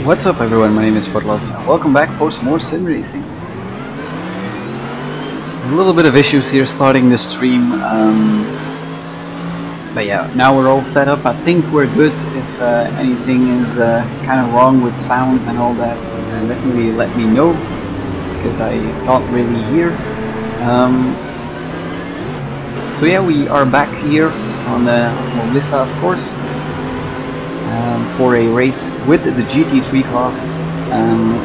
What's up everyone, my name is Fortlas and welcome back for some more sim racing. A little bit of issues here starting the stream, but yeah, now we're all set up. I think we're good. If anything is kind of wrong with sounds and all that, definitely let me know, because I can't really hear. So yeah, we are back here on the Automobilista, of course, for a race with the GT3 class.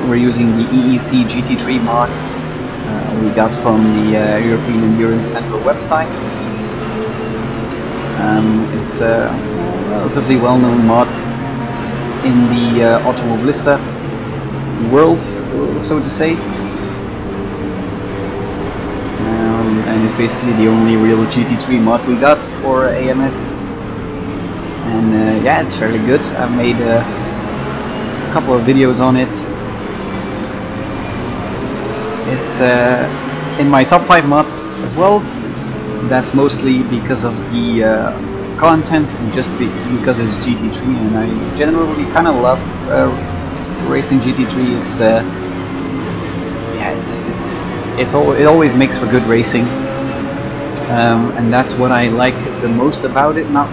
We're using the EEC GT3 mod we got from the European Endurance Center website. It's a relatively well-known mod in the Automobilista world, so to say. And it's basically the only real GT3 mod we got for AMS. And yeah, it's fairly good. I've made a couple of videos on it. It's in my top 5 mods as well. That's mostly because of the content and just because it's GT3, and I generally kind of love racing GT3. It's yeah, it always makes for good racing, and that's what I like the most about it. Not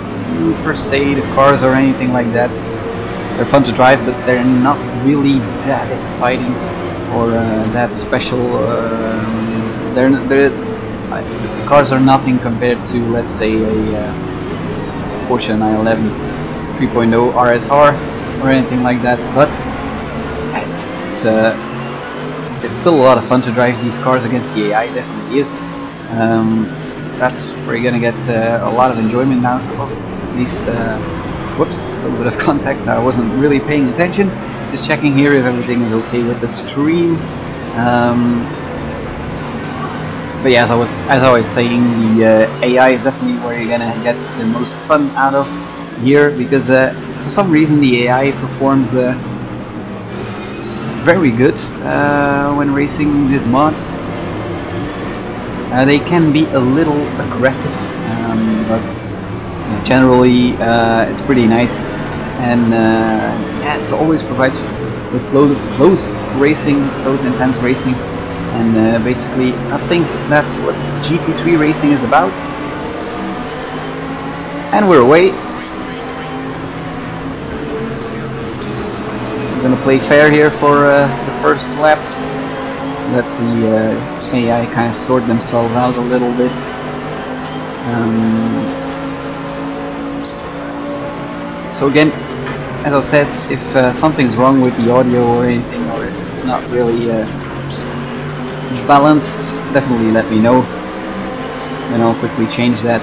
per se the cars or anything like that. They're fun to drive, but they're not really that exciting or that special. The cars are nothing compared to, let's say, a Porsche 911 3.0 RSR or anything like that. But it's still a lot of fun to drive these cars against the AI. Definitely is. That's where you're gonna get a lot of enjoyment out of. At least, whoops, a little bit of contact. I wasn't really paying attention. Just checking here if everything is okay with the stream. But yeah, as I was saying, the AI is definitely where you're gonna get the most fun out of here, because for some reason the AI performs very good when racing this mod. They can be a little aggressive, but generally it's pretty nice, and yeah, it always provides with close racing, close intense racing, and basically I think that's what GT3 racing is about. And we're away. I'm gonna play fair here for the first lap. Let the AI kind of sort themselves out a little bit. So again, as I said, if something's wrong with the audio or anything, or if it's not really balanced, definitely let me know, and I'll quickly change that,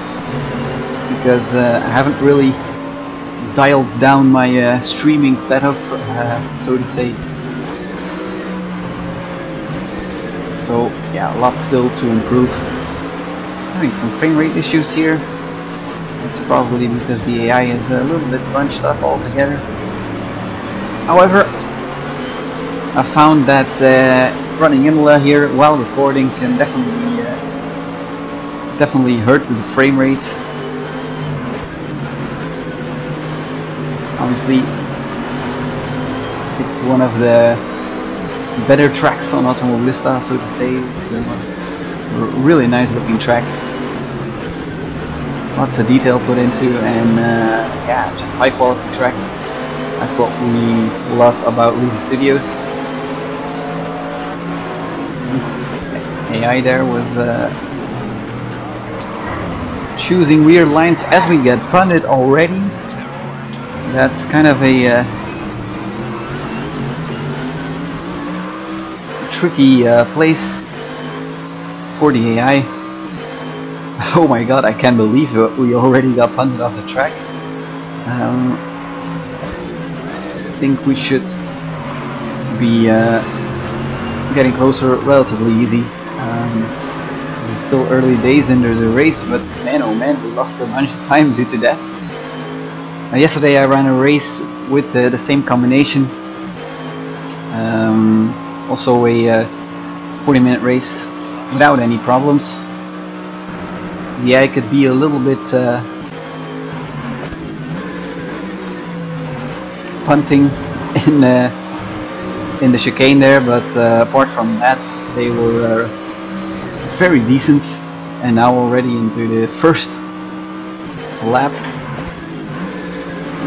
because I haven't really dialed down my streaming setup, so to say. So yeah, a lot still to improve. Having some frame rate issues here. It's probably because the AI is a little bit bunched up altogether. However, I found that running Imola here while recording can definitely hurt the frame rate. Obviously, it's one of the better tracks on Automobilista, so to say. Really nice looking track. Lots of detail put into, and yeah, just high quality tracks. That's what we love about Lisa Studios. AI there was choosing weird lines as we get punted already. That's kind of a tricky place for the AI. Oh my god, I can't believe we already got punted off the track. I think we should be getting closer relatively easy. This is still early days into the race, but man oh man, we lost a bunch of time due to that. Yesterday I ran a race with the same combination. Also a 40-minute race without any problems. Yeah, it could be a little bit punting in the chicane there, but apart from that, they were very decent. And now already into the first lap,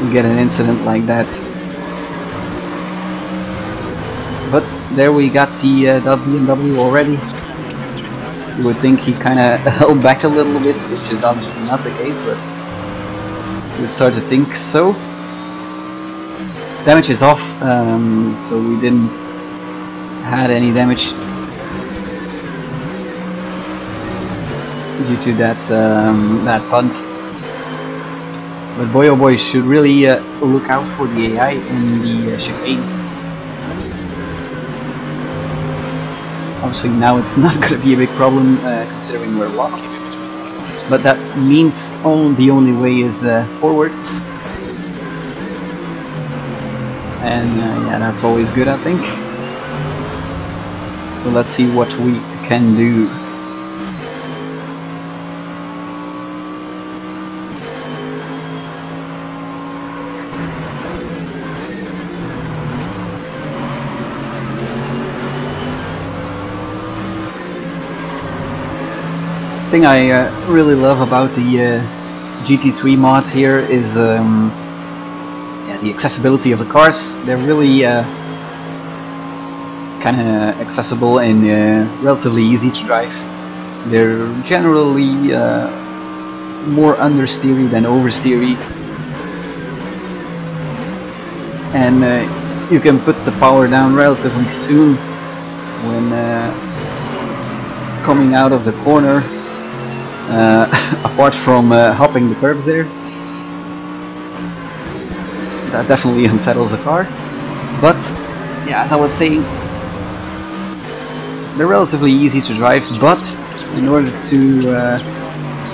we get an incident like that. But there we got the BMW already. You would think he kind of held back a little bit, which is obviously not the case, but you would start to think so. Damage is off, so we didn't had any damage due to that that punt. But boy oh boy, should really look out for the AI in the chicane. Obviously now it's not going to be a big problem considering we're lost. But that means the only way is forwards. And yeah, that's always good, I think. So let's see what we can do. The thing I really love about the GT3 mod here is the accessibility of the cars. They're really kind of accessible and relatively easy to drive. They're generally more understeery than oversteery, and you can put the power down relatively soon when coming out of the corner. Apart from hopping the curbs there, that definitely unsettles the car. But yeah, as I was saying, they're relatively easy to drive, but in order to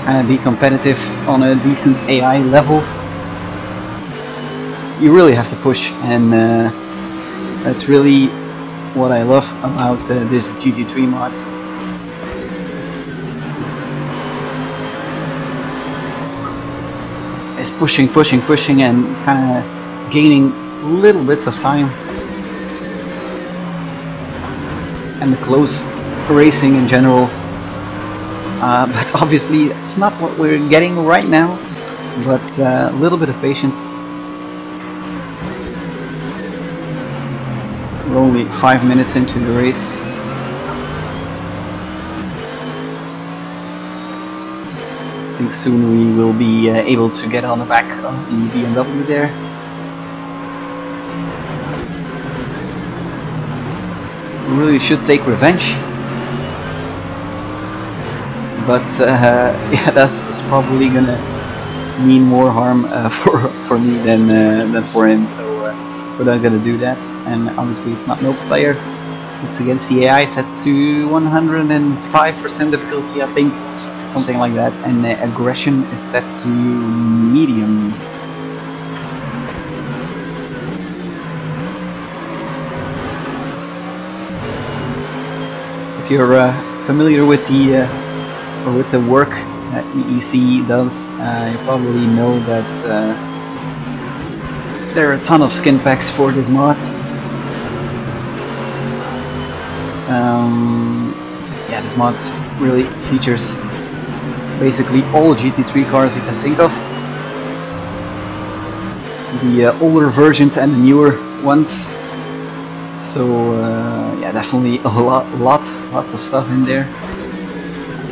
kind of be competitive on a decent AI level, you really have to push, and that's really what I love about this GT3 mod. Is pushing, pushing, pushing, and kind of gaining little bits of time. And the close racing in general. But obviously it's not what we're getting right now, but a little bit of patience. We're only 5 minutes into the race. I think soon we will be able to get on the back of the BMW there. We really should take revenge. But yeah, that's probably gonna mean more harm for me than for him. So we're not gonna do that. And obviously it's not multiplayer. It's against the AI, set to 105% difficulty, I think. Something like that, and aggression is set to medium. If you're familiar with the work that EEC does, you probably know that there are a ton of skin packs for this mod. Yeah, this mod really features basically all GT3 cars you can think of. The older versions and the newer ones. So yeah, definitely lots of stuff in there.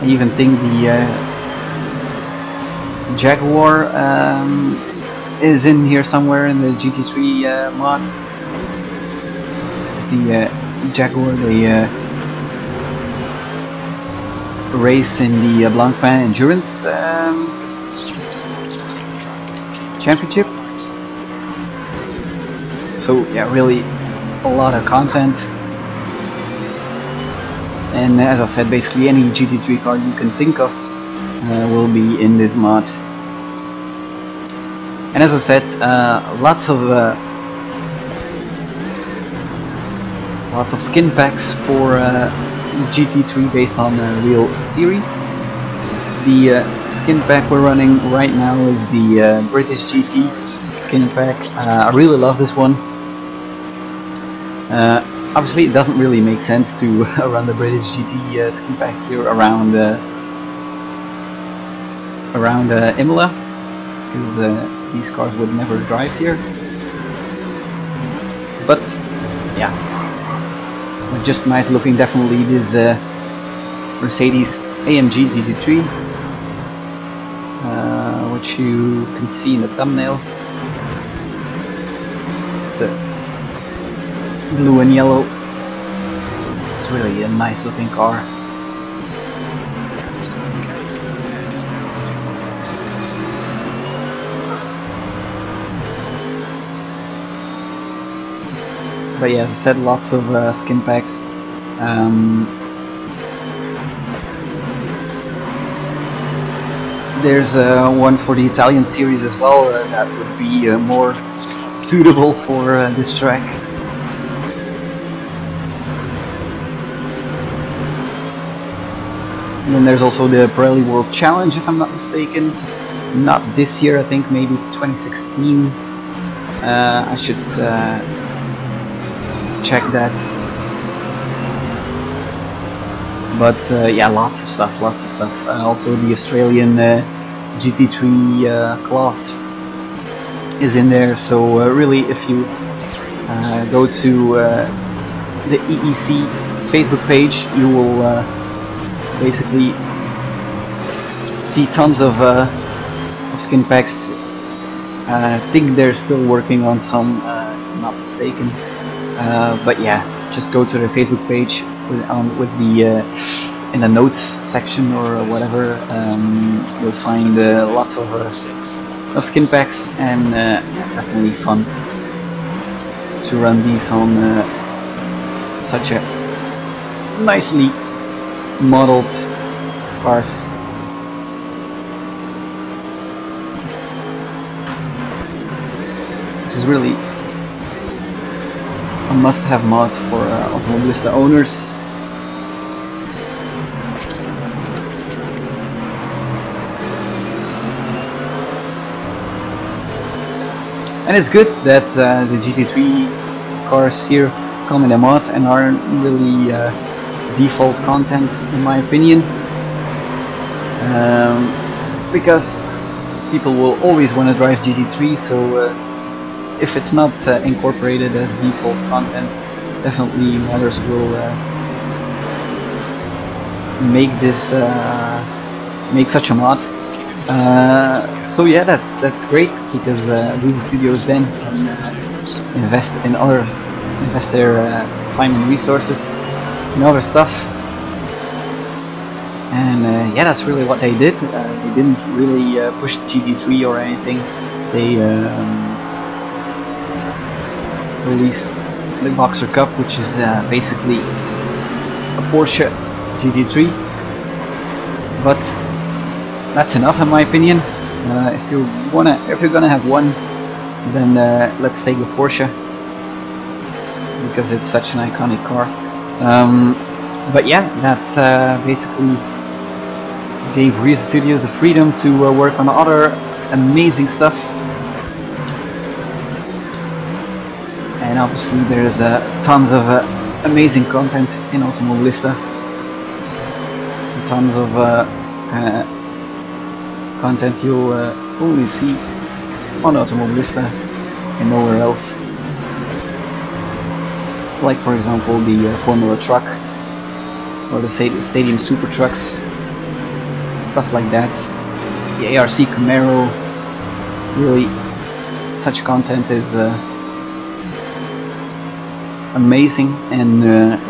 I even think the Jaguar is in here somewhere in the GT3 mod. It's the Jaguar, the race in the Blancpain Endurance Championship. So yeah, really a lot of content. And as I said, basically any GT3 car you can think of will be in this mod. And as I said, lots of skin packs for GT3 based on a real series. The skin pack we're running right now is the British GT skin pack. I really love this one. Obviously, it doesn't really make sense to run the British GT skin pack here around Imola, because these cars would never drive here. But yeah, just nice looking. Definitely this Mercedes AMG GT3, which you can see in the thumbnail. The blue and yellow. It's really a nice looking car. But yeah, as I said, lots of skin packs. There's one for the Italian series as well that would be more suitable for this track. And then there's also the Pirelli World Challenge, if I'm not mistaken. Not this year, I think maybe 2016. I should check that. But yeah, lots of stuff. Also the Australian GT3 class is in there, so really if you go to the EEC Facebook page, you will basically see tons of skin packs. I think they're still working on some, if I'm not mistaken. But yeah, just go to the Facebook page with the in the notes section or whatever. You'll find lots of skin packs, and it's definitely fun to run these on such a nicely modeled cars. This is really a must-have mod for Automobilista owners. And it's good that the GT3 cars here come in a mod and aren't really default content, in my opinion, because people will always want to drive GT3, so if it's not incorporated as default content, definitely modders will make such a mod. So yeah, that's great, because Visa Studios then can invest their time and resources in other stuff. And yeah, that's really what they did. They didn't really push GT3 or anything. They released the Boxer Cup, which is basically a Porsche GT3. But that's enough, in my opinion. If you're gonna have one, then let's take the Porsche, because it's such an iconic car. But yeah, that basically gave Visa Studios the freedom to work on other amazing stuff. And obviously there's tons of amazing content in Automobilista. Tons of content you'll only see on Automobilista and nowhere else. Like for example the Formula truck, or the Stadium Super Trucks, stuff like that. The ARC Camaro, really such content is amazing, and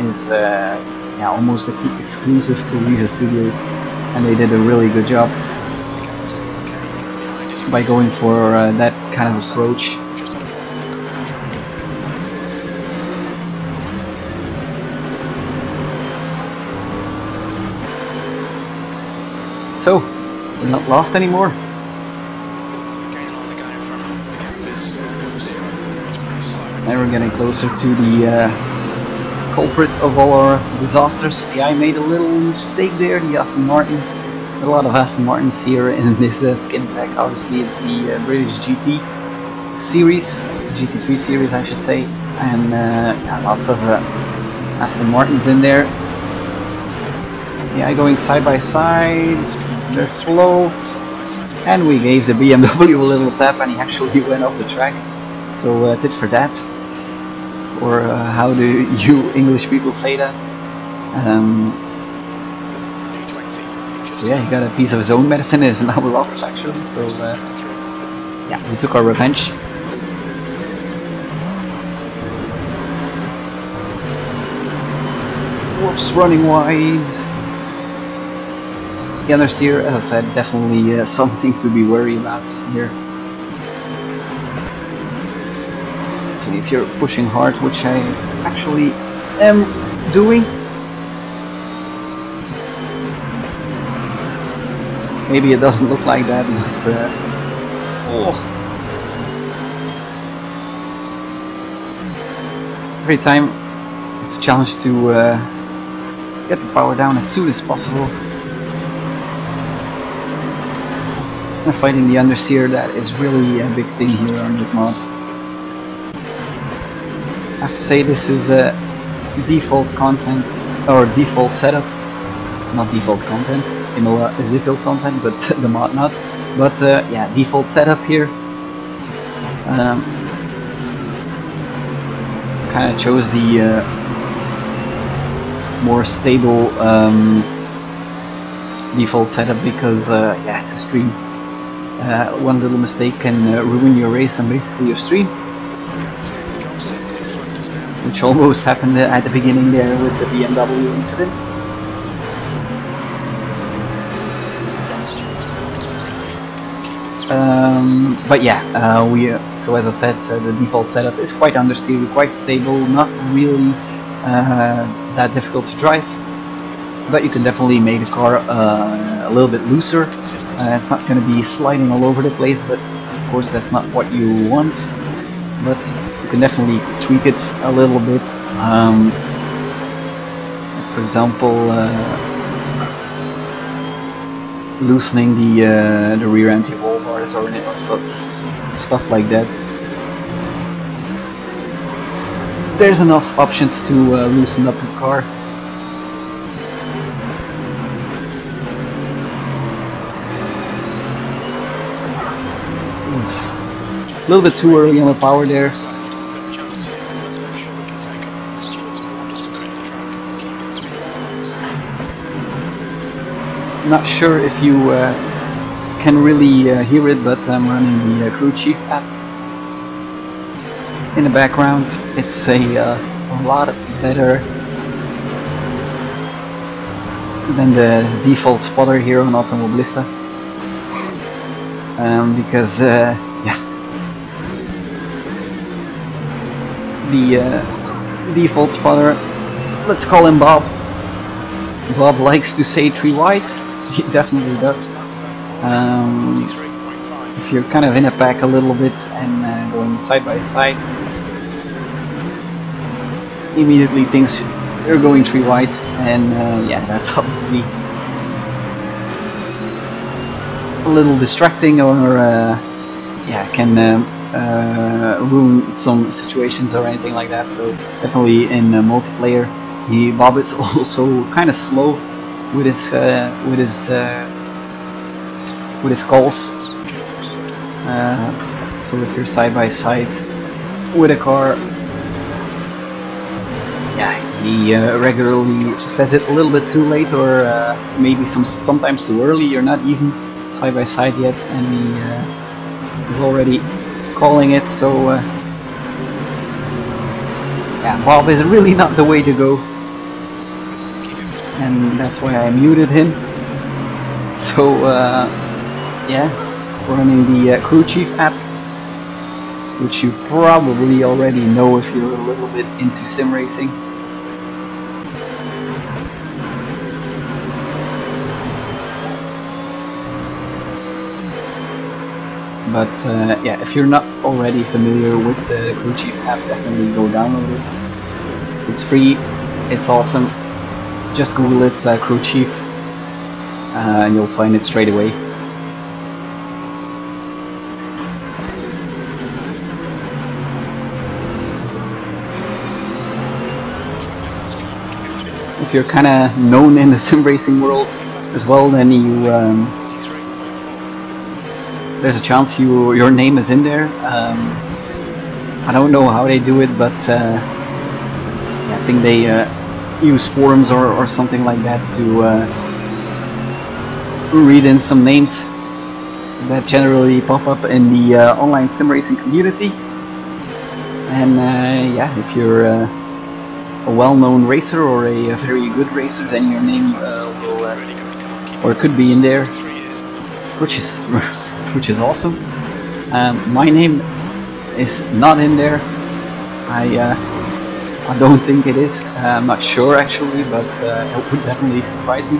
is yeah, almost exclusive to Visa Studios, and they did a really good job by going for that kind of approach. So, we're not lost anymore. And we're getting closer to the culprit of all our disasters. Yeah, I made a little mistake there, the Aston Martin. A lot of Aston Martins here in this skin pack. Obviously it's the British GT series, GT3 series I should say, and yeah, lots of Aston Martins in there. Yeah, going side by side, they're slow, and we gave the BMW a little tap and he actually went off the track, so tit for that, or how do you English people say that? So yeah, he got a piece of his own medicine and is now lost actually, so yeah, we took our revenge. Whoops, running wide. The understeer, as I said, definitely something to be worried about here. So if you're pushing hard, which I actually am doing, maybe it doesn't look like that, but oh. Every time it's a challenge to get the power down as soon as possible. And fighting the understeer, that is really a big thing here on this mod. I have to say this is default content, or default setup, not default content. Imola is default content, but the mod not. But yeah, default setup here. Kind of chose the more stable default setup because yeah, it's a stream. One little mistake can ruin your race and basically your stream, which almost happened at the beginning there with the BMW incident. But yeah, so as I said, the default setup is quite understeered, quite stable, not really that difficult to drive, but you can definitely make the car a little bit looser. It's not going to be sliding all over the place, but of course that's not what you want, but you can definitely tweak it a little bit. For example, loosening the rear anti-wall bars or stuff like that. There's enough options to loosen up the car. A little bit too early on the power there. Not sure if you can really hear it, but I'm running the crew chief app in the background. It's a lot better than the default spotter here on Automobilista, because yeah, the default spotter, let's call him Bob. Bob likes to say 3 whites. He definitely does. If you're kind of in a pack a little bit and going side by side, immediately thinks you're going 3 whites, and yeah, that's obviously a little distracting, or yeah, can ruin some situations or anything like that. So definitely in multiplayer, Bob is also kind of slow with his calls. So if you're side by side with a car, yeah, he regularly says it a little bit too late, or maybe sometimes too early. You're not even side by side yet, and he is already calling it. So yeah, Bob is really not the way to go, and that's why I muted him. So yeah, running the crew chief app, which you probably already know if you're a little bit into sim racing. But yeah, if you're not already familiar with the crew chief app, definitely go download it. It's free, it's awesome. Just Google it, crew chief, and you'll find it straight away. you're kind of known in the sim racing world as well, then you there's a chance your name is in there. I don't know how they do it, but yeah, I think they use forums or something like that to read in some names that generally pop up in the online sim racing community. And yeah, if you're a well-known racer or a very good racer, then your name will or could be in there, which is awesome. My name is not in there. I don't think it is. I'm not sure actually, but it would definitely surprise me,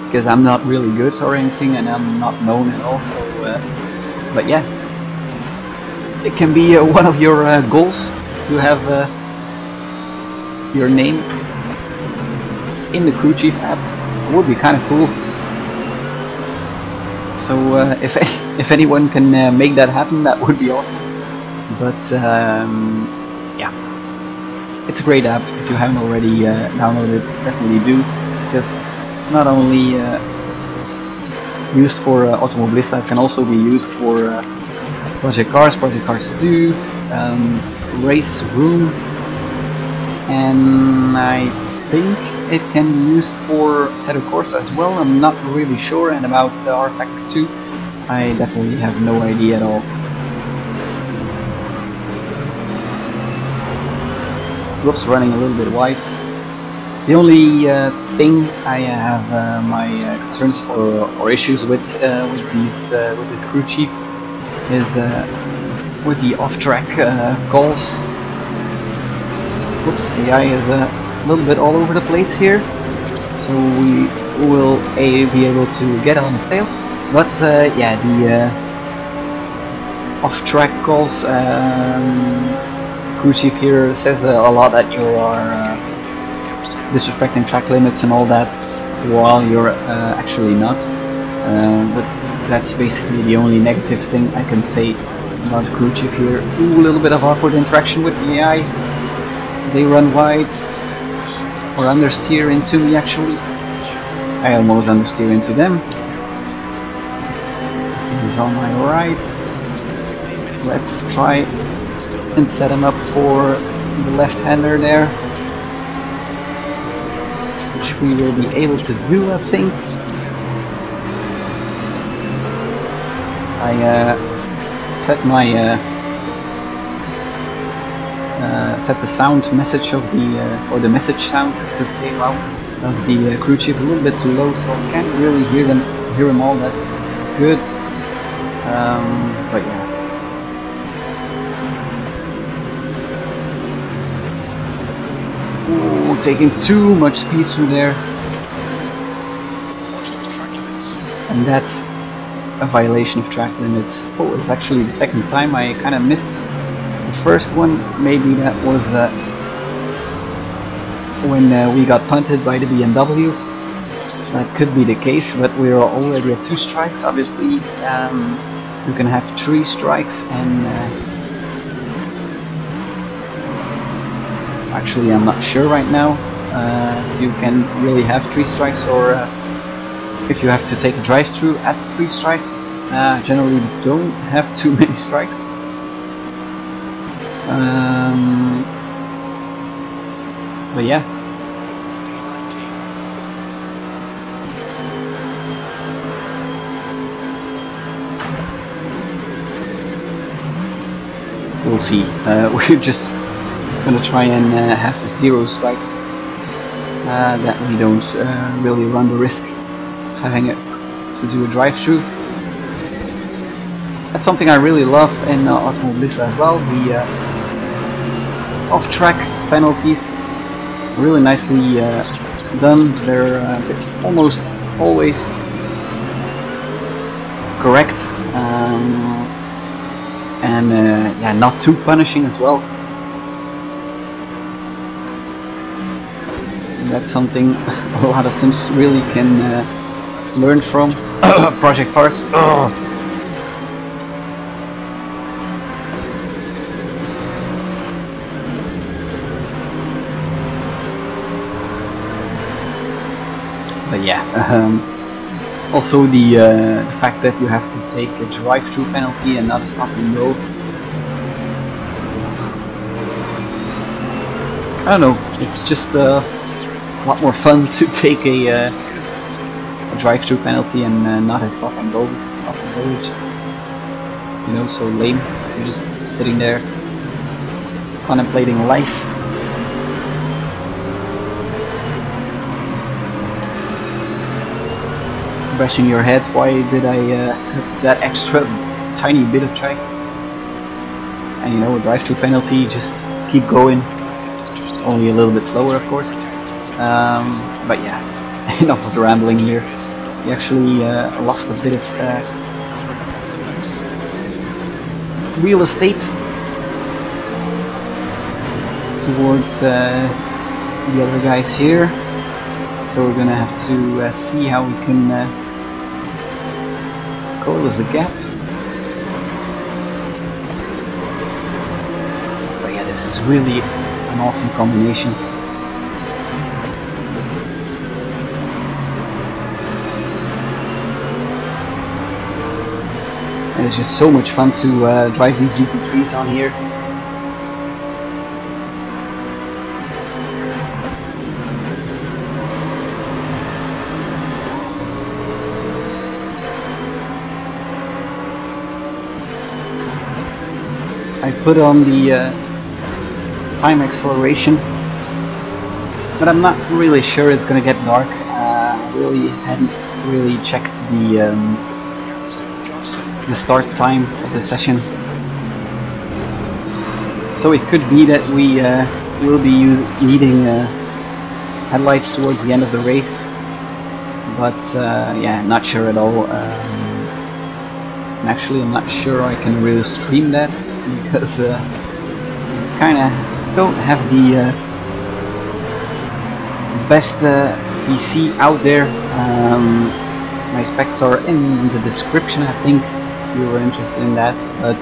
because I'm not really good or anything, and I'm not known at all. So, but yeah, it can be one of your goals to have your name in the crew chief app. It would be kind of cool. So if anyone can make that happen, that would be awesome. But yeah, it's a great app. If you haven't already downloaded it, definitely do, because it's not only used for Automobilista, it can also be used for Project Cars 2, Race Room, and I think it can be used for Assetto Corsa as well. I'm not really sure, and about R-Factor 2, I definitely have no idea at all. Whoops, running a little bit wide. The only thing I have my concerns for or issues with this crew chief is with the off-track calls. Whoops, AI is a little bit all over the place here, so we will be able to get on his tail. But yeah, the off-track calls, crew chief here says a lot that you are disrespecting track limits and all that, while you're actually not. But that's basically the only negative thing I can say about the crew chief here. Ooh, a little bit of awkward interaction with the AI. They run wide or understeer into me actually. I almost understeer into them. He's on my right. Let's try and set him up for the left-hander there, which we will be able to do, I think. I set my set the sound message of the or the message sound, I should say, wow, of the crew chief a little bit too low, so I can't really hear him all that good. But yeah. Ooh, taking too much speed through there, and that's a violation of track limits. Oh, it's actually the second time I kind of missed the first one. Maybe that was when we got punted by the BMW. That could be the case, but we're already at 2 strikes. Obviously, you can have 3 strikes, and actually I'm not sure right now if you can really have 3 strikes, or if you have to take a drive-through at 3 strikes. Generally don't have too many strikes. But yeah. We'll see. We're just gonna try and have 0 strikes, that we don't really run the risk of having it to do a drive-through. That's something I really love in Automobilista as well. The off-track penalties, really nicely done. They're almost always correct, and yeah, not too punishing as well. And that's something a lot of sims really can learn from. Project Cars. yeah. Also the fact that you have to take a drive-through penalty and not stop and go. I don't know, it's just a lot more fun to take a drive-through penalty and not a stop and go. Stop and go is just, you know, so lame. You're just sitting there contemplating life. Brushing your head, why did I have that extra tiny bit of track? And you know, a drive-through penalty, just keep going. Only a little bit slower, of course. But yeah, enough of the rambling here. We actually lost a bit of real estate towards the other guys here. So we're gonna have to see how we can close the gap. But yeah, this is really an awesome combination. And it's just so much fun to drive these GT3s on here. I put on the time acceleration, but I'm not really sure it's gonna get dark. I really hadn't really checked the start time of the session, so it could be that we will be needing headlights towards the end of the race, but yeah, not sure at all. Actually, I'm not sure I can really stream that because kind of don't have the best PC out there. My specs are in the description, I think, if you were interested in that. But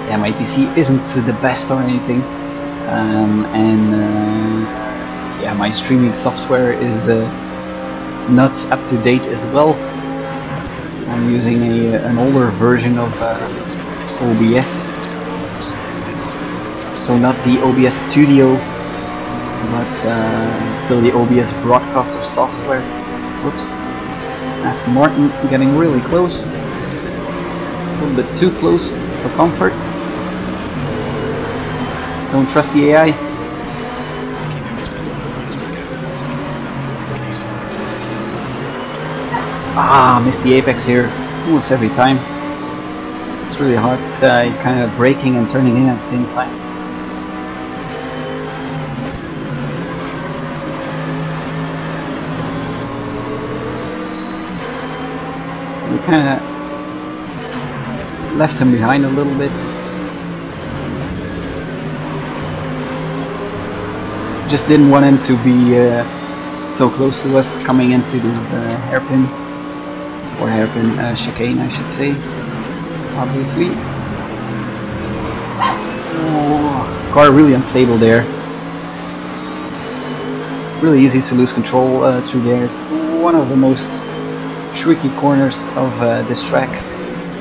yeah, my PC isn't the best or anything, and yeah, my streaming software is not up to date as well. I'm using an older version of OBS, so not the OBS Studio, but still the OBS broadcaster software. Whoops, Aston Martin getting really close, a little bit too close for comfort. Don't trust the AI. Ah, missed the apex here almost every time. It's really hard, kind of braking and turning in at the same time. We kind of left him behind a little bit. Just didn't want him to be so close to us coming into this hairpin. Or hairpin chicane, I should say, obviously. Oh, car really unstable there. Really easy to lose control through there. It's one of the most tricky corners of this track,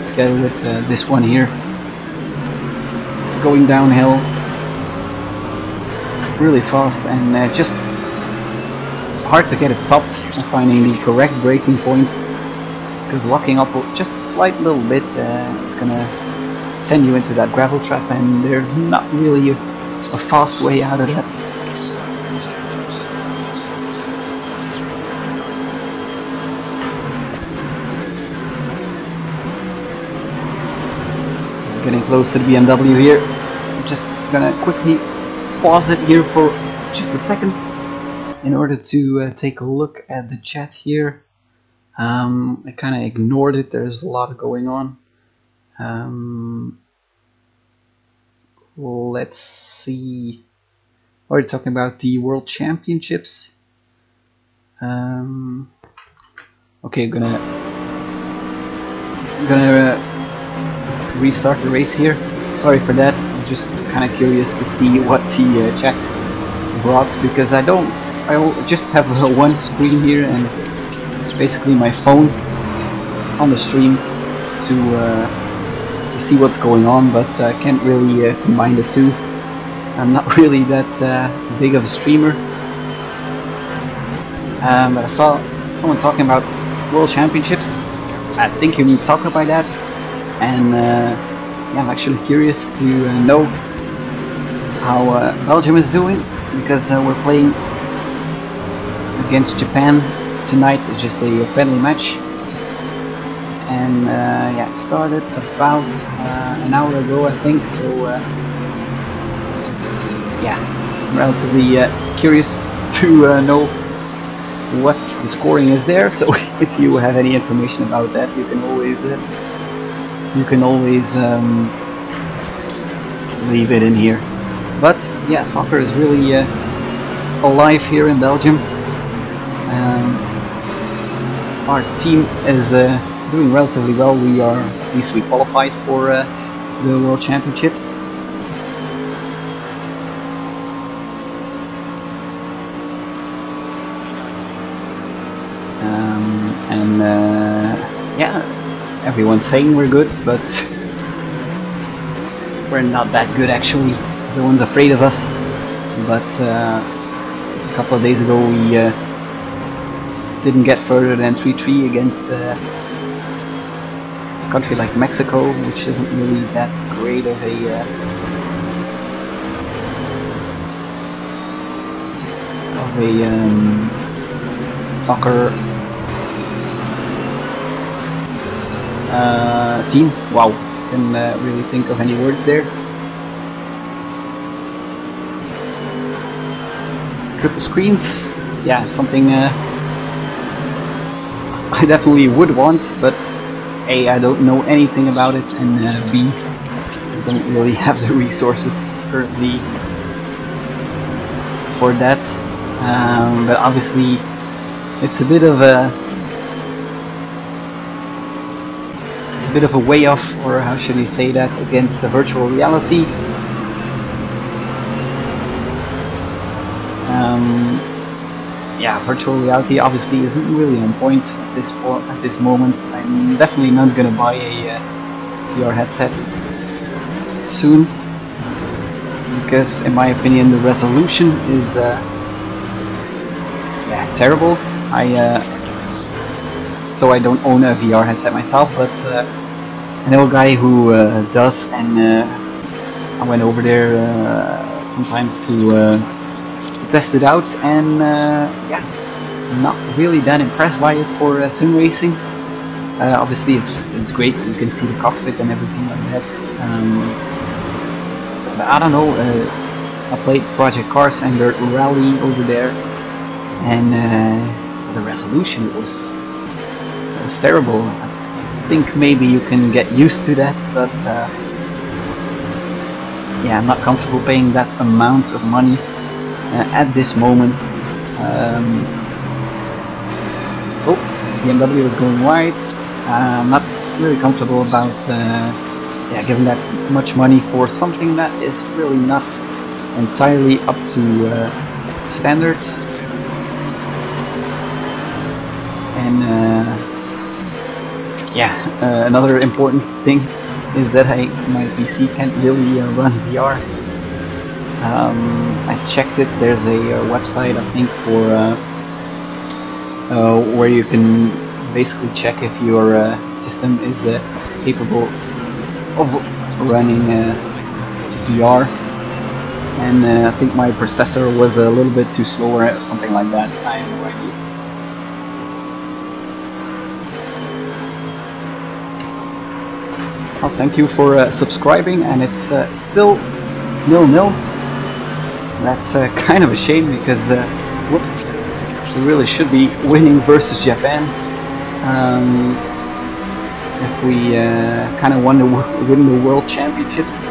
together with this one here. Going downhill really fast, and just hard to get it stopped and finding the correct braking points. Because locking up just a slight little bit is gonna send you into that gravel trap, and there's not really a fast way out of that. Getting close to the BMW here. I'm just gonna quickly pause it here for just a second in order to take a look at the chat here. I kind of ignored it, there's a lot going on. Let's see. We're talking about the World Championships. Okay, I'm gonna restart the race here. Sorry for that, I'm just kind of curious to see what the chat brought, because I don't I just have one screen here, and it's basically my phone on the stream to see what's going on, but I can't really combine the two. I'm not really that big of a streamer. But I saw someone talking about World Championships. I think you mean soccer by that, and yeah, I'm actually curious to know how Belgium is doing, because we're playing against Japan tonight. It's just a friendly match, and yeah, it started about an hour ago, I think. So yeah, I'm relatively curious to know what the scoring is there. So if you have any information about that, you can always leave it in here. But yeah, soccer is really alive here in Belgium. Our team is doing relatively well. At least we qualified for the World Championships. And yeah, everyone's saying we're good, but we're not that good actually. Everyone's afraid of us. But a couple of days ago we didn't get further than 3-3 against a country like Mexico, which isn't really that great of a soccer team. Wow, can really think of any words there. Triple screens, yeah, something I definitely would want, but A, I don't know anything about it, and B, I don't really have the resources currently for that. But obviously it's a bit of a way off, or how should you say that, against the virtual reality. Yeah, virtual reality obviously isn't really on point at this moment. I'm definitely not gonna buy a VR headset soon, because in my opinion the resolution is yeah, terrible. So I don't own a VR headset myself, but I know a guy who does, and I went over there sometimes to test it out, and yeah, not really that impressed by it for sim racing. Obviously it's great, you can see the cockpit and everything like that. But I don't know, I played Project Cars and the Rally over there, and the resolution was terrible. I think maybe you can get used to that, but yeah, I'm not comfortable paying that amount of money at this moment. Oh, BMW was going wide. I'm not really comfortable about yeah, giving that much money for something that is really not entirely up to standards. And yeah, another important thing is that my PC can't really run VR. I checked it. There's a website, I think, for where you can basically check if your system is capable of running VR, and I think my processor was a little bit too slow or something like that. I have no idea. Well, thank you for subscribing, and it's still 0-0. That's kind of a shame, because whoops, we really should be winning versus Japan. If we kind of want to win the World Championships,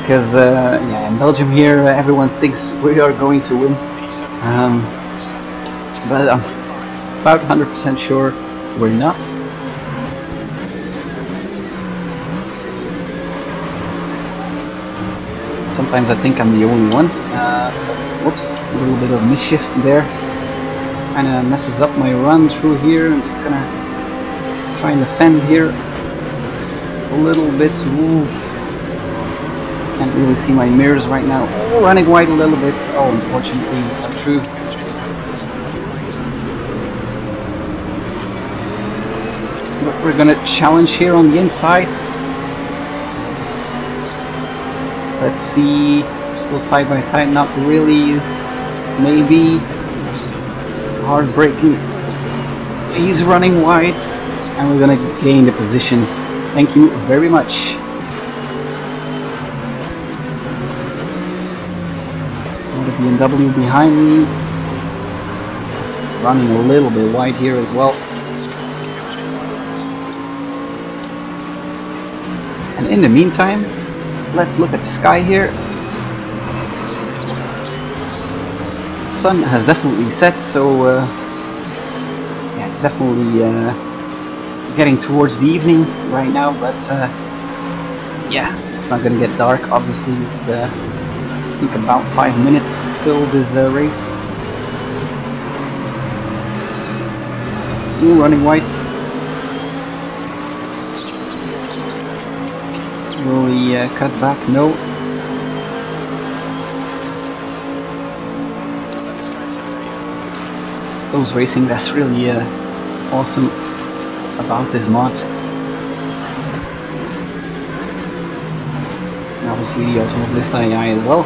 because yeah, in Belgium here everyone thinks we are going to win, but I'm about 100% sure we're not. Sometimes I think I'm the only one. But whoops, a little bit of mischief there. Kinda messes up my run through here. I'm just gonna try and defend here a little bit. Ooh. Can't really see my mirrors right now. Oh, running wide a little bit. Oh, unfortunately, not true. But we're gonna challenge here on the inside. Let's see. Still side by side, not really. Maybe. Hard braking. He's running wide, and we're gonna gain the position. Thank you very much. BMW behind me, running a little bit wide here as well. And in the meantime, let's look at the sky here. The sun has definitely set, so yeah, it's definitely getting towards the evening right now, but yeah, it's not gonna get dark. Obviously, it's I think about 5 minutes still this race. Ooh, running white. Will we cut back? No. Those racing, that's really awesome about this mod. And obviously the Automobilista AI as well.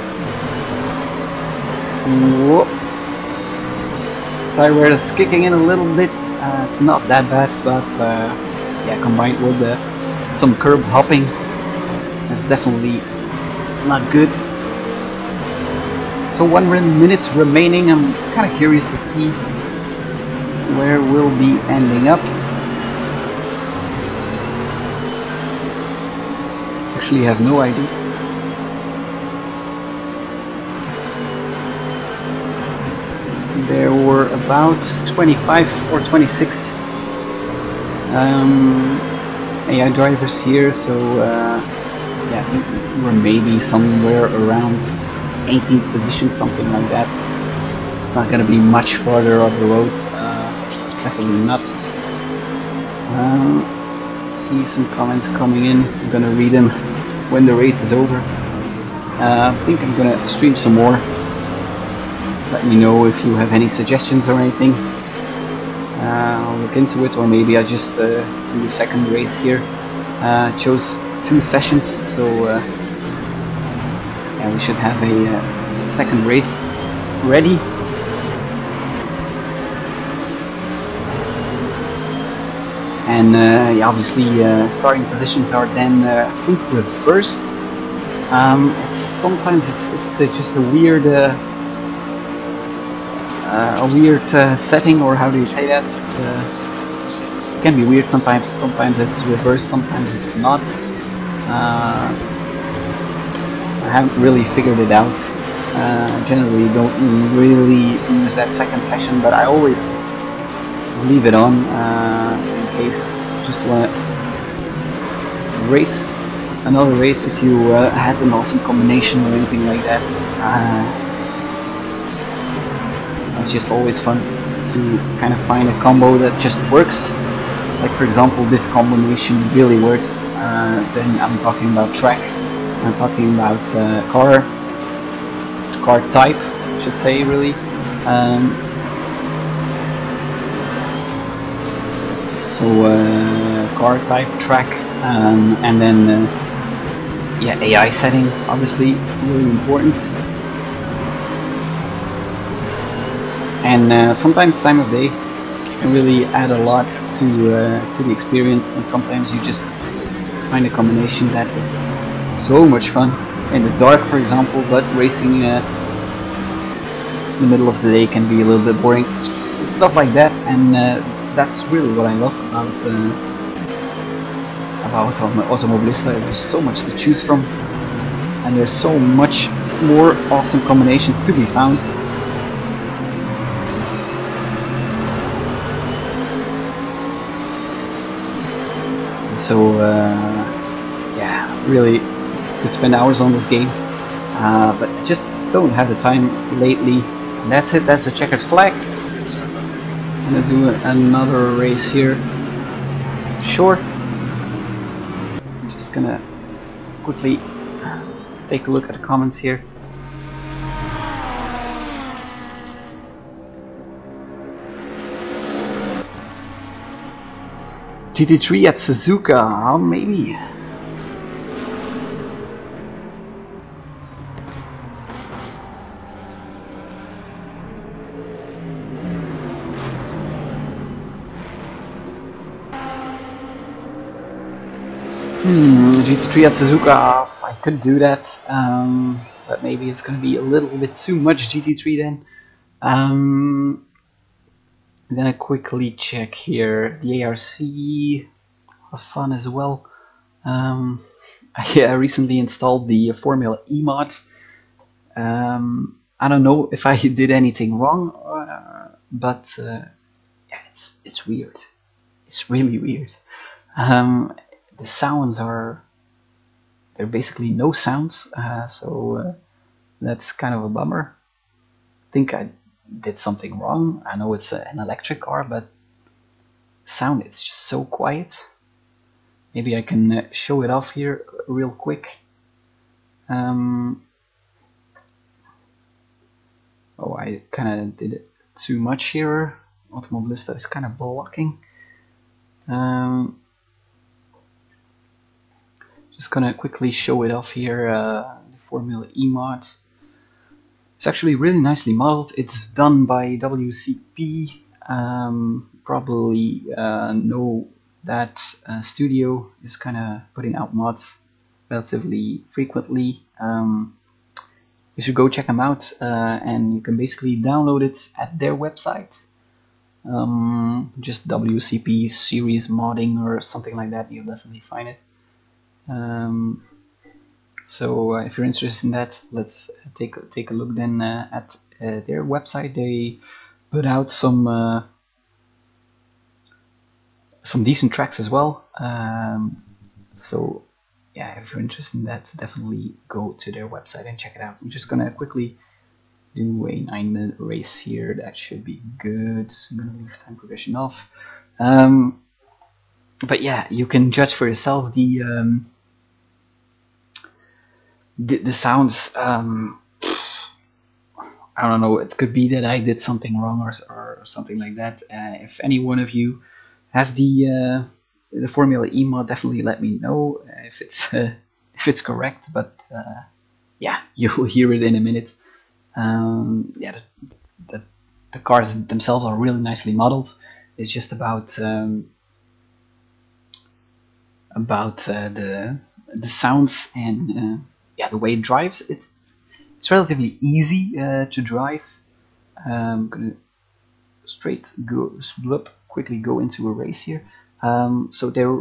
Whoa. Tire wear is kicking in a little bit. It's not that bad, but yeah, combined with some curb hopping, it's definitely not good. So 1 minute remaining. I'm kind of curious to see where we'll be ending up. Actually, have no idea. There were about 25 or 26 AI drivers here, so yeah, I think we're maybe somewhere around 18th position, something like that. It's not going to be much farther up the road, definitely not. See some comments coming in. I'm going to read them when the race is over. I think I'm going to stream some more. Let me know if you have any suggestions or anything. I'll look into it, or maybe I just do a second race here. Chose 2 sessions, so yeah, we should have a second race ready. And yeah, obviously starting positions are then I think reversed. Sometimes it's just a weird setting, or how do you say that? It can be weird sometimes. Sometimes it's reversed, sometimes it's not. I haven't really figured it out. Generally don't really use that second session, but I always leave it on in case you just want to race another race if you had an awesome combination or anything like that. It's just always fun to kind of find a combo that just works. Like for example, this combination really works. Then I'm talking about track, I'm talking about car type, I should say, really. So car type, track, and then yeah, AI setting, obviously really important. And sometimes time of day can really add a lot to the experience, and sometimes you just find a combination that is so much fun in the dark, for example, but racing in the middle of the day can be a little bit boring, stuff like that. And that's really what I love about Automobilista. There's so much to choose from, and there's so much more awesome combinations to be found. So yeah, really could spend hours on this game. but I just don't have the time lately. And that's it, that's a checkered flag. I'm gonna do another race here. Short. Just gonna quickly take a look at the comments here. GT3 at Suzuka, maybe. GT3 at Suzuka, I could do that, but maybe it's going to be a little bit too much GT3 then. I'm gonna quickly check here the ARC, have fun as well. I recently installed the Formula E mod. I don't know if I did anything wrong, but yeah, it's weird. It's really weird. The sounds are, there are basically no sounds, so that's kind of a bummer. I think I did something wrong. I know it's an electric car, but sound, it's just so quiet. Maybe I can show it off here real quick. Oh, I kind of did it too much here. Automobilista is kind of blocking. Just gonna quickly show it off here, the Formula E mod. It's actually really nicely modeled. It's done by WCP. Probably know that studio is kind of putting out mods relatively frequently. You should go check them out, and you can basically download it at their website. Just WCP series modding or something like that, you'll definitely find it. So if you're interested in that, let's take a look then at their website. They put out some decent tracks as well. So yeah, if you're interested in that, definitely go to their website and check it out. I'm just gonna quickly do a 9-minute race here. That should be good. I'm gonna leave time progression off. But yeah, you can judge for yourself the sounds. I don't know, it could be that I did something wrong or something like that. If any one of you has the Formula E mod, definitely let me know if it's correct. But yeah, you'll hear it in a minute. Yeah, the cars themselves are really nicely modeled. It's just about the sounds and yeah, the way it drives. It's relatively easy to drive. I'm gonna quickly go into a race here. So they're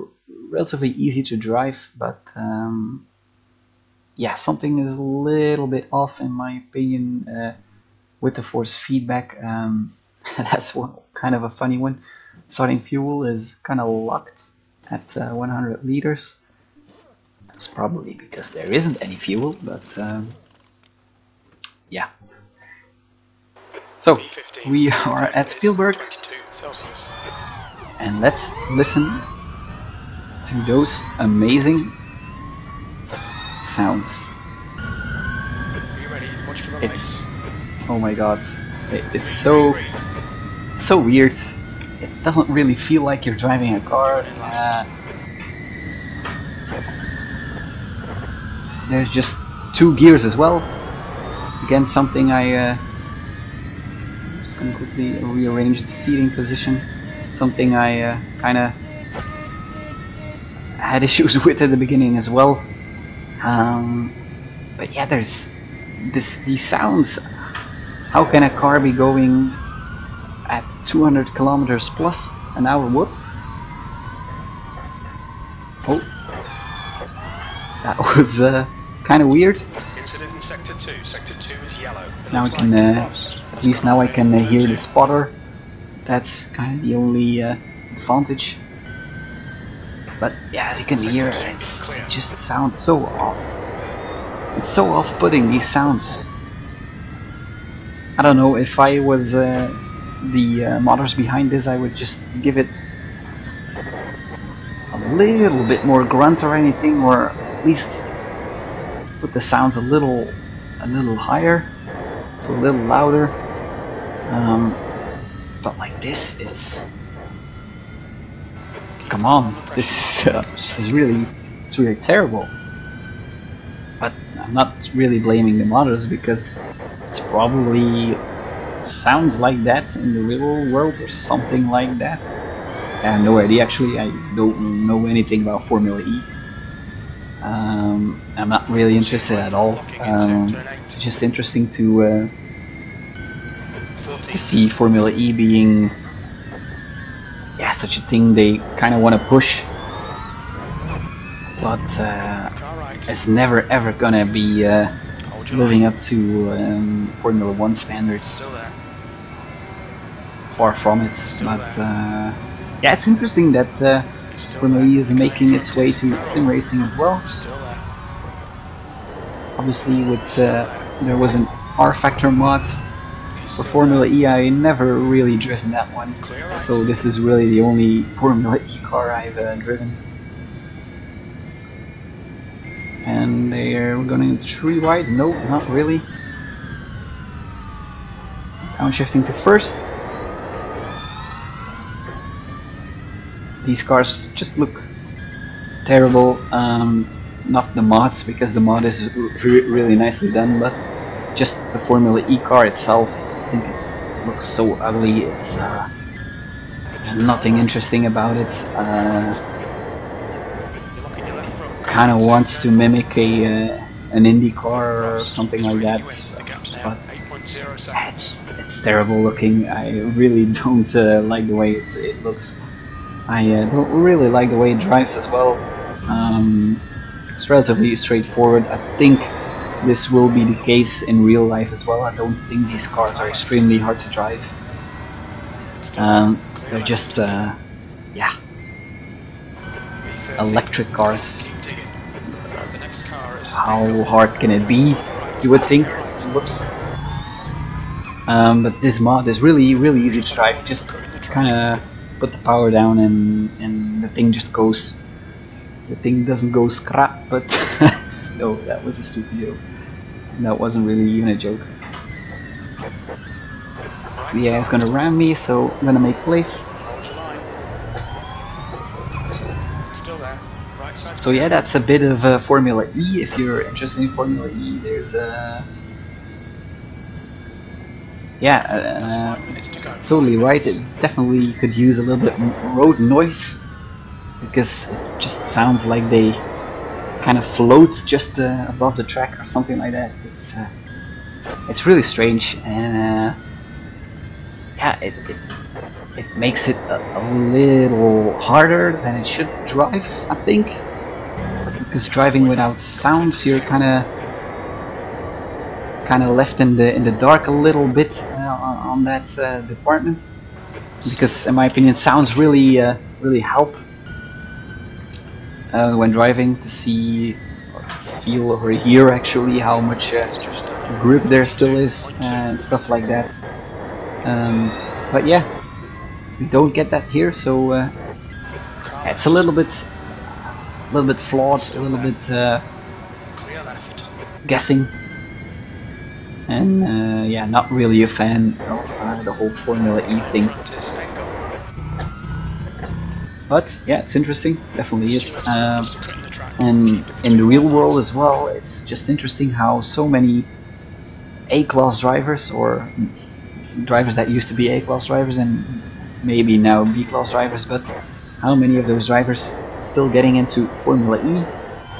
relatively easy to drive, but yeah, something is a little bit off in my opinion with the force feedback. That's kind of a funny one. Starting fuel is kind of locked at 100 liters. That's probably because there isn't any fuel, but yeah. So we are at Spielberg, and let's listen to those amazing sounds. It's, oh my god, it is so weird. It doesn't really feel like you're driving a car. There's just 2 gears as well. Again, something I'm just gonna quickly rearrange the seating position. Something I kind of had issues with at the beginning as well. But yeah, there's these sounds. How can a car be going at 200 kilometers plus an hour? Whoops. Oh, that was kind of weird. Incident in sector 2. Sector 2 is yellow. Now I can at least now I can hear the spotter. That's kind of the only advantage. But yeah, as you can hear, it just sounds so off. It's so off-putting, these sounds. I don't know, if I was the modders behind this, I would just give it a little bit more grunt or anything, or at least put the sounds a little higher, so a little louder. But like this, come on, this is really terrible. But I'm not really blaming the modders, because it's probably sounds like that in the real world or something like that. I have no idea, actually. I don't know anything about Formula E. I'm not really interested at all. It's just interesting to see Formula E being, yeah, such a thing they kind of want to push, but it's never ever gonna be living up to Formula 1 standards. Far from it. But yeah, it's interesting that Formula E is making its way to sim racing as well. Obviously, with there was an R-Factor mod for Formula E. I never really driven that one, so this is really the only Formula E car I've driven. And they're going 3 wide. No, not really. Downshifting to first. These cars just look terrible. Not the mods, because the mod is really nicely done, but just the Formula E car itself. I think it looks so ugly. It's there's nothing interesting about it. Kind of wants to mimic an Indy car or something like that, but it's terrible looking. I really don't like the way it looks. I don't really like the way it drives as well. It's relatively straightforward. I think this will be the case in real life as well. I don't think these cars are extremely hard to drive. They're just, yeah, electric cars. How hard can it be, you would think? Whoops. But this mod is really easy to drive. Just kind of put the power down and the thing just goes. The thing doesn't go scrap, but no, that was a stupid joke. That wasn't really even a joke. Yeah, it's gonna ram me, so I'm gonna make place. So yeah, that's a bit of Formula E. If you're interested in Formula E, there's totally right. It definitely could use a little bit road noise, because it just sounds like they kind of float just above the track or something like that. It's really strange, and yeah, it makes it a little harder than it should drive, I think, because driving without sounds, you're kind of left in the dark a little bit on that department, because in my opinion sounds really help when driving, to see or to feel or hear actually how much grip there still is and stuff like that. But yeah, we don't get that here, so it's a little bit flawed, a little bit guessing, and yeah, not really a fan of the whole Formula E thing. But yeah, it's interesting, definitely is. And in the real world as well, it's just interesting how so many A-class drivers, or drivers that used to be A-class drivers and maybe now B-class drivers, but how many of those drivers still getting into Formula E?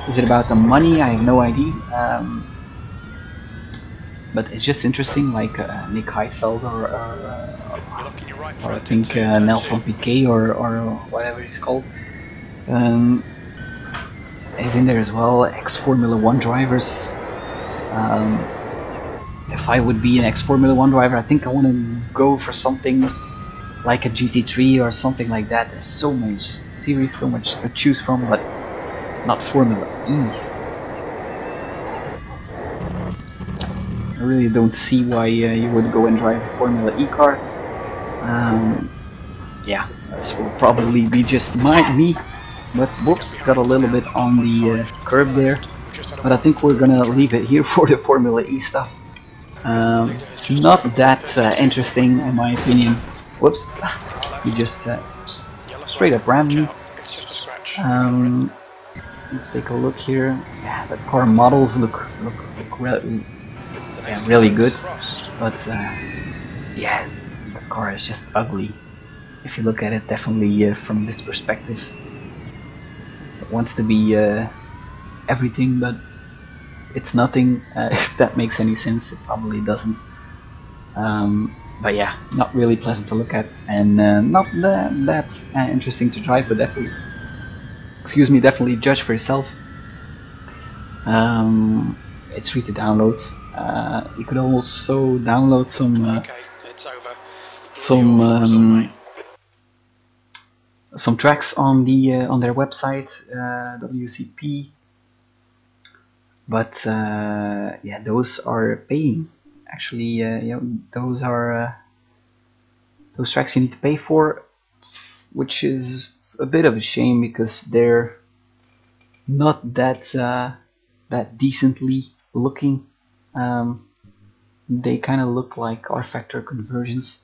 Is it about the money? I have no idea. But it's just interesting, like Nick Heidfeld or I think Nelson Piquet or whatever he's called. Is in there as well. Ex-Formula 1 drivers. If I would be an ex-Formula 1 driver, I think I want to go for something like a GT3 or something like that. There's so much series, so much to choose from, but not Formula E. really don't see why you would go and drive a Formula E car. Yeah, this will probably be just me, but whoops, got a little bit on the curb there. But I think we're gonna leave it here for the Formula E stuff. It's not that interesting in my opinion. Whoops, you just straight up rammed me. Let's take a look here. Yeah, the car models look really good, but yeah, the car is just ugly. If you look at it, definitely from this perspective, it wants to be everything, but it's nothing. If that makes any sense, it probably doesn't. But yeah, not really pleasant to look at, and not that interesting to drive, but definitely, excuse me, definitely judge for yourself. It's free to download. You could also download some tracks on their website, WCP. But yeah, those are paying. Actually, those are those tracks you need to pay for, which is a bit of a shame because they're not that that decently looking. They kind of look like R-Factor conversions,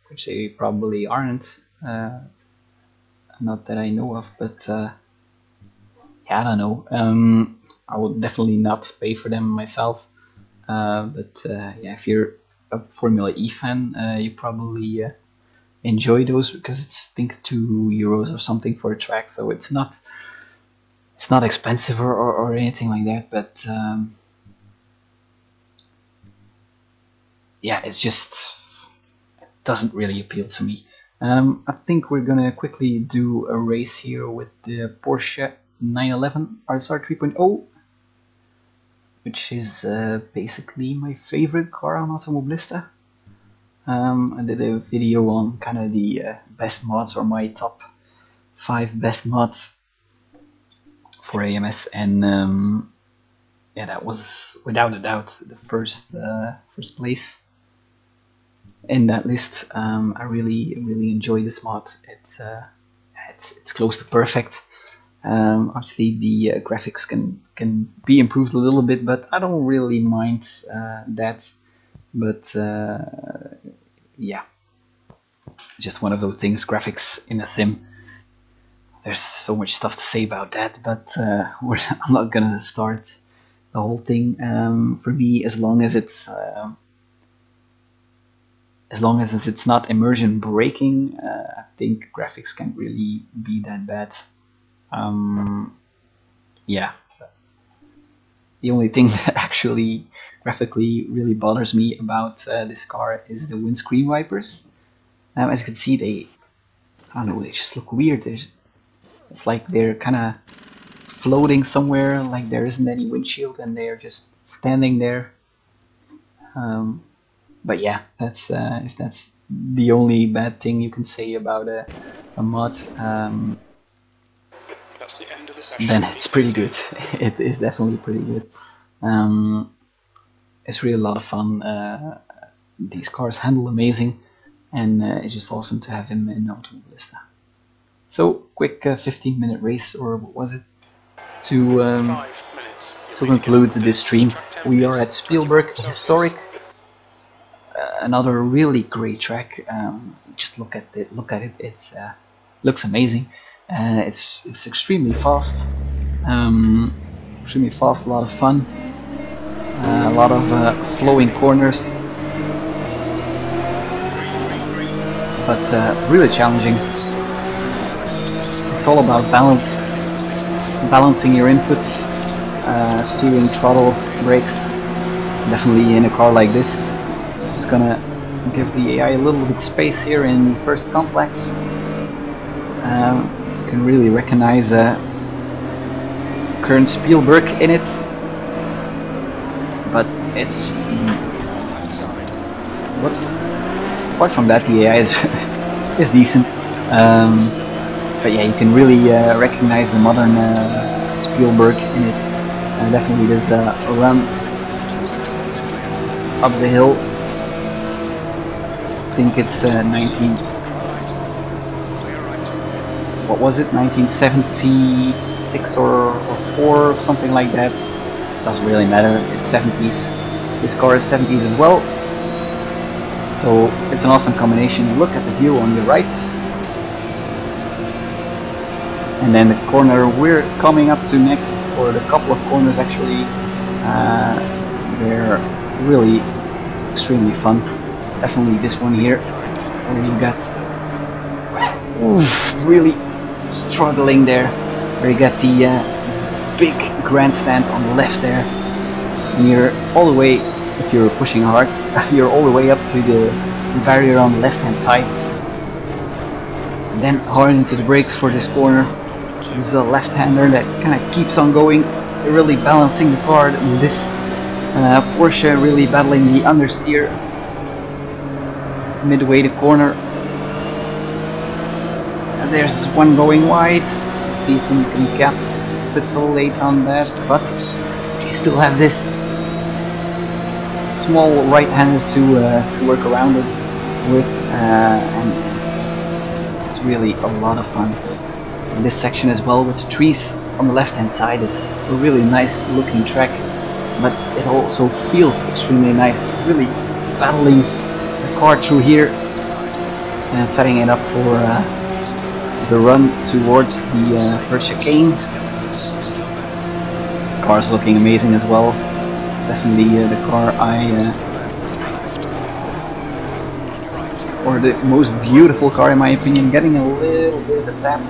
which they probably aren't. Not that I know of, but yeah, I don't know. I would definitely not pay for them myself. But yeah, if you're a Formula E fan, you probably enjoy those because it's I think €2 or something for a track, so it's not expensive or anything like that. But yeah, it's just it doesn't really appeal to me. I think we're gonna quickly do a race here with the Porsche 911 RSR 3.0, which is basically my favorite car on Automobilista. I did a video on kind of the best mods, or my top 5 best mods for AMS, and yeah, that was without a doubt the first place in that list. I really enjoy this mod. It's close to perfect. Obviously the graphics can be improved a little bit, but I don't really mind that. But yeah, just one of those things. Graphics in a sim, there's so much stuff to say about that, but I'm not gonna start the whole thing. For me, as long as it's not immersion breaking, I think graphics can't really be that bad. Yeah, the only thing that actually graphically really bothers me about this car is the windscreen wipers. As you can see, I don't know, they just look weird. It's like they're kind of floating somewhere, like there isn't any windshield and they're just standing there. But yeah, that's if that's the only bad thing you can say about a mod, then it's pretty good. It is definitely pretty good. It's really a lot of fun. These cars handle amazing, and it's just awesome to have him in Automobilista. So, quick 15-minute race, or what was it? To conclude this stream, we are at Spielberg Historic. Another really great track. Just look at it. It's looks amazing. It's extremely fast. A lot of fun. A lot of flowing corners, but really challenging. It's all about balancing your inputs, steering, throttle, brakes. Definitely in a car like this. Just gonna give the AI a little bit space here in first complex. You can really recognize current Spielberg in it, but it's whoops. Apart from that, the AI is decent. But yeah, you can really recognize the modern Spielberg in it. Definitely there's a run up the hill. I think it's what was it, 1976 or 4, something like that. Doesn't really matter, it's 70s. This car is 70s as well. So it's an awesome combination. Look at the view on your right. And then the corner we're coming up to next, or the couple of corners actually, they're really extremely fun. Definitely this one here, where you got really struggling there, where you got the big grandstand on the left there, and you're all the way, if you're pushing hard, you're all the way up to the barrier on the left hand side, and then hard into the brakes for this corner. There's a left-hander that kind of keeps on going, really balancing the car. This Porsche really battling the understeer midway the corner. And there's one going wide. Let's see if we can capitulate on that, but you still have this small right-hander to work around it with, and it's really a lot of fun. In this section as well, with the trees on the left hand side, it's a really nice looking track, but it also feels extremely nice, really battling the car through here and setting it up for the run towards the first chicane. The car is looking amazing as well. Definitely the car or the most beautiful car in my opinion, getting a little bit of a tap.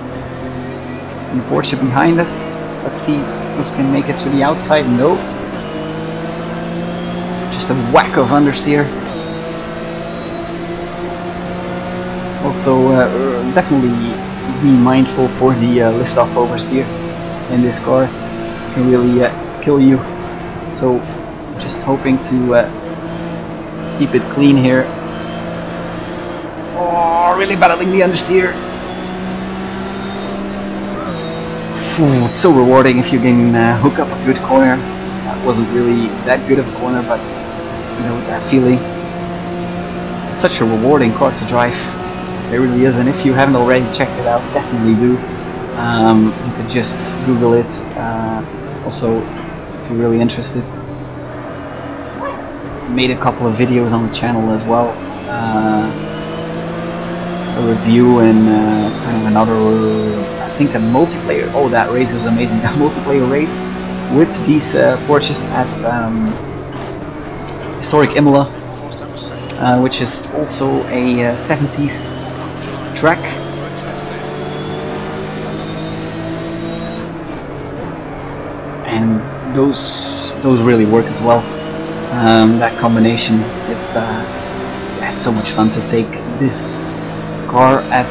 And the Porsche behind us. Let's see if we can make it to the outside. No. Just a whack of understeer. Also, definitely be mindful for the lift-off oversteer in this car. It can really kill you. So, just hoping to keep it clean here. Oh, really battling the understeer. It's so rewarding if you can hook up a good corner. That wasn't really that good of a corner, but you know that feeling. It's such a rewarding car to drive. It really is, and if you haven't already checked it out, definitely do. You could just Google it. Also, if you're really interested, made a couple of videos on the channel as well. A review and kind of another. I think a multiplayer. Oh, that race was amazing! A multiplayer race with these Porsches at historic Imola, which is also a 70s track. And those really work as well. That combination, it's so much fun to take this car at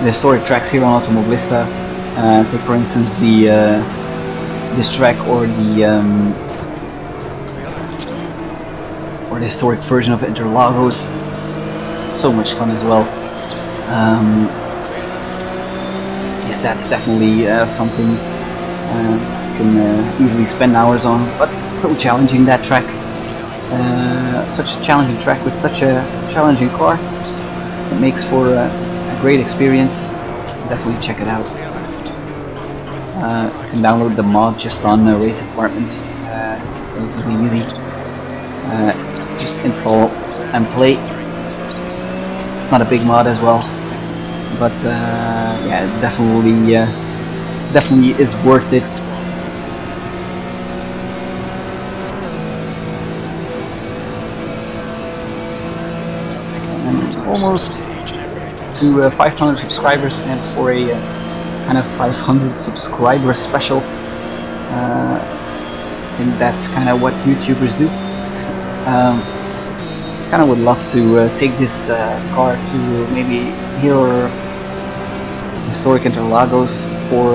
the historic tracks here on Automobilista. Take for instance the this track or the historic version of Interlagos. It's so much fun as well. Yeah, that's definitely something you can easily spend hours on, but it's so challenging, that track. Such a challenging track with such a challenging car. It makes for a great experience. Definitely check it out. You can download the mod just on Race Department. Relatively easy. Just install and play. It's not a big mod as well, but yeah, definitely is worth it. And almost to 500 subscribers, and for a kind of 500 subscriber special. I think that's kind of what YouTubers do. Kind of would love to take this car to maybe here or historic Interlagos for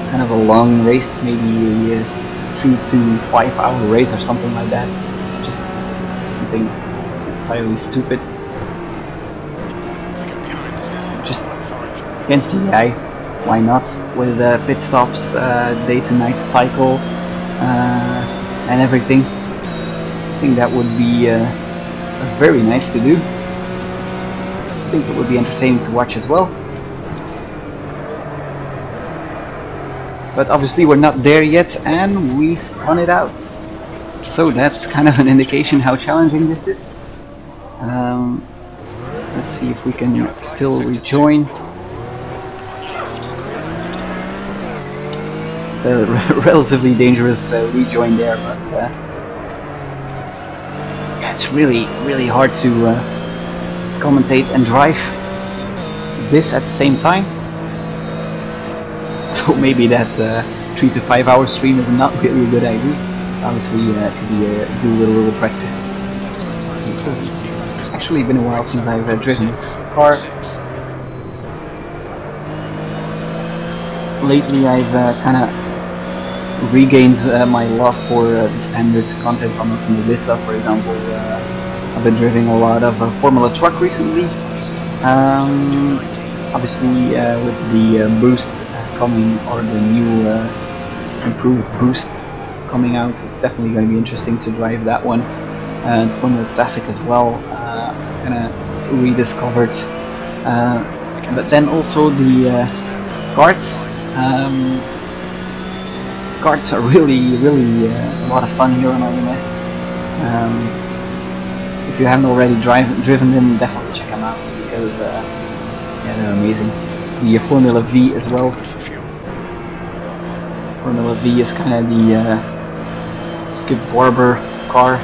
kind of a long race, maybe a 3 to 5 hour race or something like that. Just something entirely stupid. Just against the AI, why not? With pit stops, day to night cycle, and everything. I think that would be very nice to do. I think it would be entertaining to watch as well. But obviously we're not there yet, and we spun it out. So that's kind of an indication how challenging this is. Let's see if we can still rejoin. Relatively dangerous rejoin there, but yeah, it's really hard to commentate and drive this at the same time. So maybe that 3 to 5 hour stream is not really a good idea. Obviously, could do with a little practice. Because it's actually been a while since I've driven this car. Lately, I've kind of regained my love for the standard content from Automobilista. For example, I've been driving a lot of Formula Truck recently. Obviously, with the boost coming, or the new improved boost coming out, it's definitely going to be interesting to drive that one. And Formula Classic as well, kind of rediscovered. But then also the karts. Karts are really a lot of fun here on IMS. If you haven't already driven them, definitely check them out, because yeah, they're amazing. The Formula V as well. Formula V is kind of the Skip Barber car,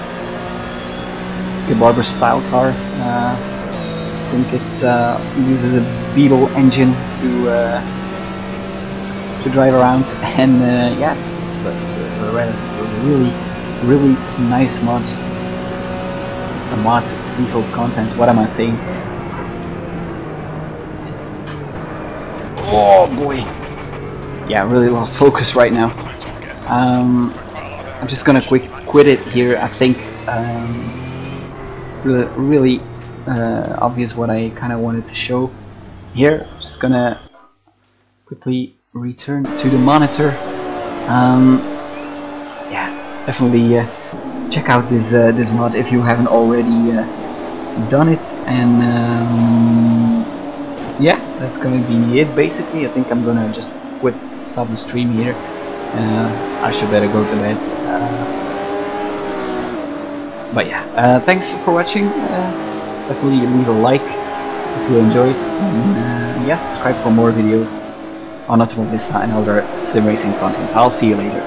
Skip Barber style car. I think it uses a Beetle engine to drive around, and yeah, it's a really nice mod. A mod, it's default content. What am I saying? Oh boy! Yeah, I really lost focus right now. I'm just gonna quit it here. I think really obvious what I kind of wanted to show here. I'm just gonna quickly return to the monitor. Yeah, definitely check out this mod if you haven't already done it. And yeah, that's gonna be it basically. I think I'm gonna just stop the stream here. I should better go to bed. But yeah, thanks for watching. Definitely leave a like if you enjoyed, and yeah, subscribe for more videos on Automobilista and other sim racing content. I'll see you later.